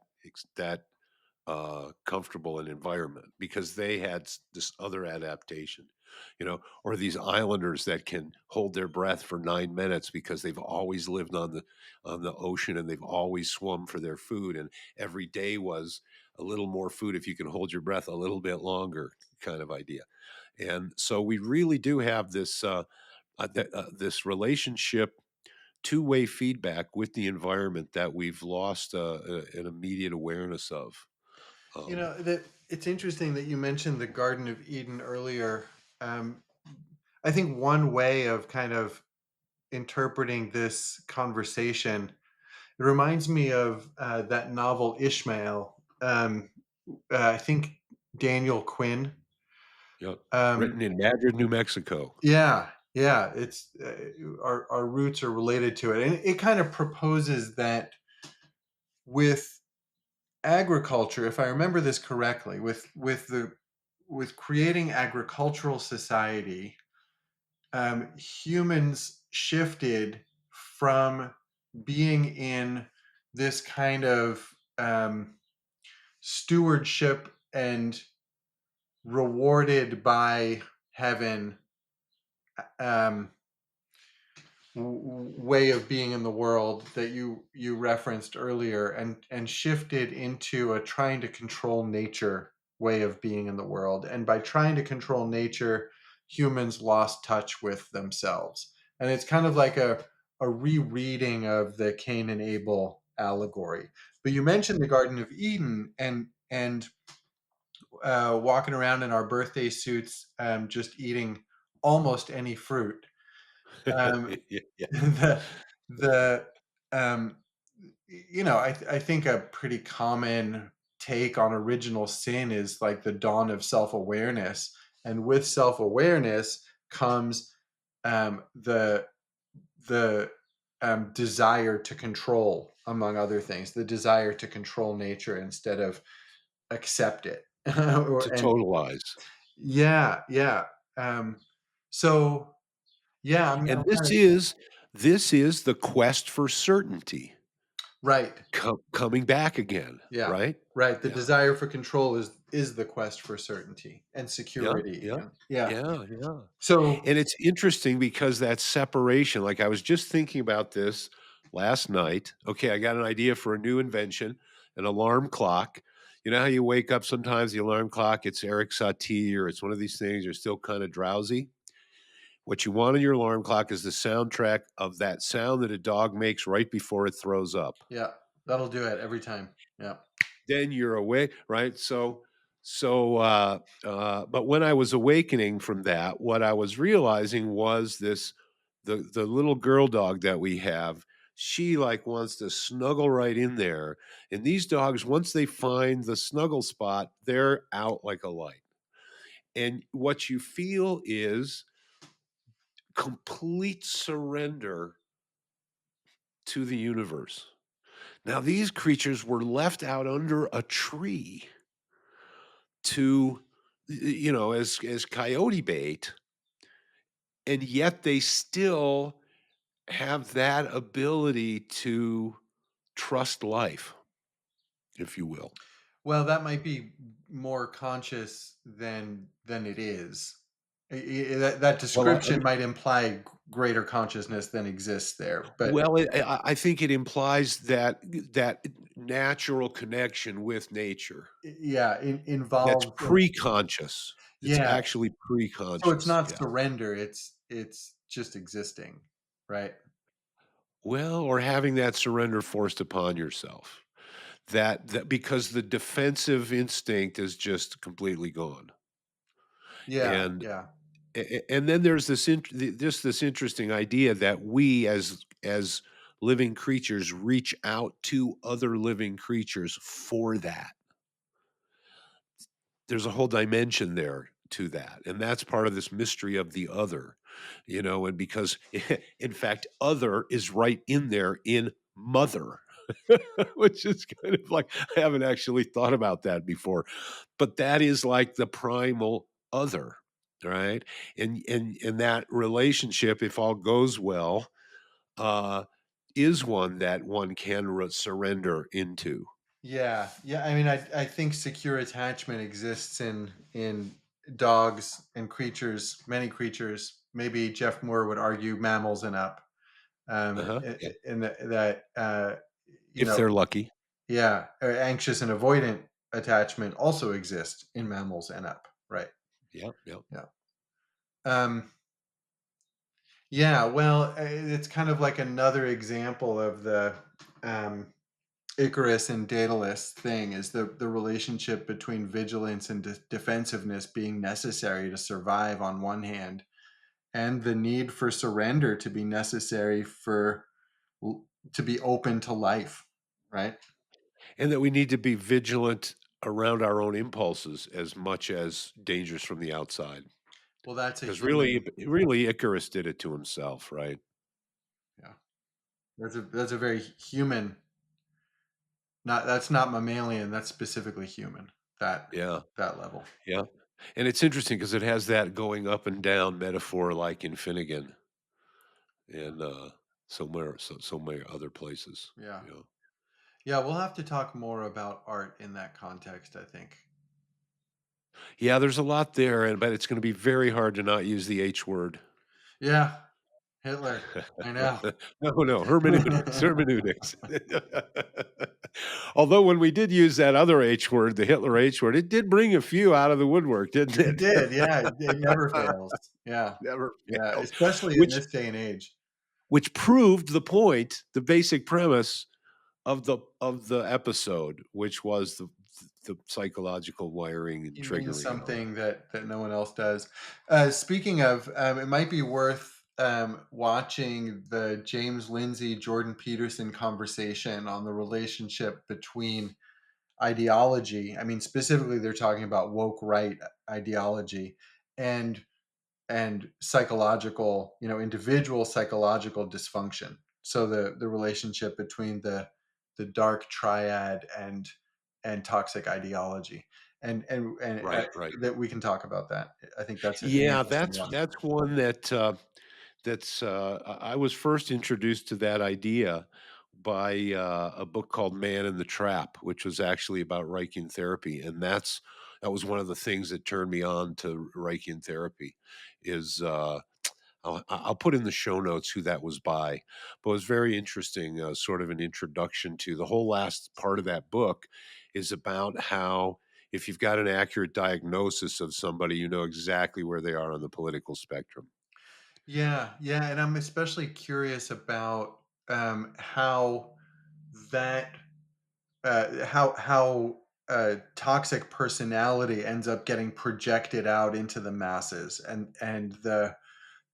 comfortable an environment because they had this other adaptation, or these islanders that can hold their breath for 9 minutes because they've always lived on the ocean, and they've always swum for their food, and every day was a little more food if you can hold your breath a little bit longer, kind of idea. And so we really do have this relationship, two-way feedback with the environment that we've lost an immediate awareness of. Um, That it's interesting that you mentioned the Garden of Eden earlier. Um, I think one way of kind of interpreting this conversation, it reminds me of that novel Ishmael. I think Daniel Quinn. Yep. Um, Written in Madrid, New Mexico. yeah, yeah, it's our roots are related to it, and it kind of proposes that with agriculture, if I remember this correctly, with creating agricultural society, humans shifted from being in this kind of stewardship and rewarded by heaven um, way of being in the world that you referenced earlier, and shifted into a trying to control nature way of being in the world, and by trying to control nature humans lost touch with themselves, and it's kind of like a a rereading of the Cain and Abel allegory. But you mentioned the Garden of Eden, and walking around in our birthday suits, just eating almost any fruit. Um, Yeah, yeah. the the um, I think a pretty common take on original sin is like the dawn of self-awareness, and with self-awareness comes the desire to control, among other things, the desire to control nature instead of accept it. To And totalize. yeah, yeah. Um, so yeah, And I'm kind of this is the quest for certainty right. coming back again, Yeah, right? right. The Yeah. desire for control is the quest for certainty and Yeah, security. yeah, And yeah. yeah, yeah. So And it's interesting because that separation, like I was just thinking about this last night. Okay, I got an idea for a new invention, an alarm clock. You know how you wake up sometimes, the alarm clock, it's Eric Satie or it's one of these things, you're still kind of drowsy. What you want in your alarm clock is the soundtrack of that sound that a dog makes right before it throws up. yeah, that'll do it every time. Yeah, Then you're awake, right? But when I was awakening from that, what I was realizing was this the little girl dog that we have, she like wants to snuggle right in there. And these dogs, once they find the snuggle spot, they're out like a light. And what you feel is complete surrender to the universe. Now, these creatures were left out under a tree to, as coyote bait, and yet they still have that ability to trust life, if you will. well, that might be more conscious than it is. That Well, I description mean, might imply greater consciousness than exists there, but I think it implies that natural connection with nature yeah, that's involves pre-conscious. It's yeah. actually So it's pre-conscious. not Yeah. surrender, it's just existing, right? Well, or having that surrender forced upon yourself. That because the defensive instinct is just completely gone. Yeah, And yeah. and then there's just this interesting idea that we as living creatures reach out to other living creatures for that. There's a whole dimension there to that, and that's part of this mystery of the other, and because in fact, other is right in there in mother, which is kind of like I haven't actually thought about that before, but that is like the primal other, right? And that relationship, if all goes well, uh, is one that one can surrender into. Yeah, yeah, I mean, I think secure attachment exists in dogs and creatures, many creatures, maybe Jeff Moore would argue mammals and up, Uh-huh. Yeah. in that, you If know they're lucky. yeah, anxious and avoidant attachment also exists in mammals and up, right? Yeah. Yeah. Yeah. Um Yeah, well, it's kind of like another example of the um, Icarus and Daedalus thing is the relationship between vigilance and defensiveness being necessary to survive on one hand, and the need for surrender to be necessary for to be open to life, right? And that we need to be vigilant around our own impulses as much as dangers from the outside. Well, that's a Because human. really Icarus did it to himself, right? Yeah, that's a very human. Not that's not mammalian. That's specifically human. That Yeah, that level. yeah. And it's interesting because it has that going up and down metaphor like in Finnegan Yeah, and, so many other places, yeah. you know? Yeah, we'll have to talk more about art in that context, I think. Yeah, there's a lot there, but it's gonna be very hard to not use the H word. Yeah, Hitler. I know. No, no, hermeneutics, hermeneutics. Although when we did use that other H word, the Hitler H word, it did bring a few out of the woodwork, didn't It it? did, yeah, it never fails. Yeah, Never yeah, fails. especially in Which this day and age. which proved the point, the basic premise of the episode, which was the psychological wiring and He means triggering and all that. something that no one else does. Speaking of, it might be worth watching the James Lindsay Jordan Peterson conversation on the relationship between ideology. I mean, specifically, they're talking about woke right ideology and psychological, individual psychological dysfunction. So the relationship between the dark triad and toxic ideology, and Right, right. that we can talk about that. I think that's an Yeah, interesting one. that's one that, I was first introduced to that idea by, a book called Man in the Trap, which was actually about Reichian therapy, and that was one of the things that turned me on to Reichian therapy is, I'll put in the show notes who that was by, but it was very interesting, sort of an introduction to the whole last part of that book is about how if you've got an accurate diagnosis of somebody, you know exactly where they are on the political spectrum. Yeah, yeah, and I'm especially curious about how that how toxic personality ends up getting projected out into the masses, and the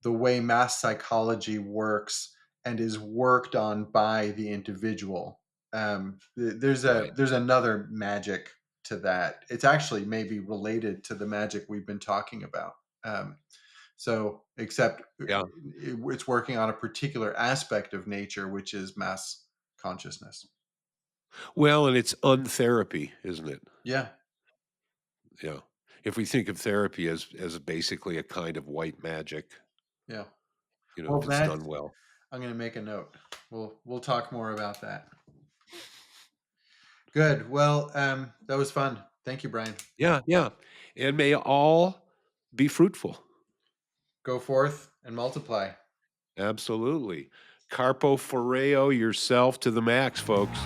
way mass psychology works and is worked on by the individual. Right. There's another magic to that. It's actually maybe related to the magic we've been talking about. Um, except Yeah. it's working on a particular aspect of nature, which is mass consciousness. Well, and it's untherapy, isn't it? Yeah, Yeah. If we think of therapy as basically a kind of white magic, yeah. if Well, it's done that's. well. I'm going to make a note. We'll talk more about that. Good. Well, that was fun. Thank you, Brian. Yeah, yeah. And may all be fruitful. Go forth and multiply. Absolutely. Carpo foreo yourself to the max, folks.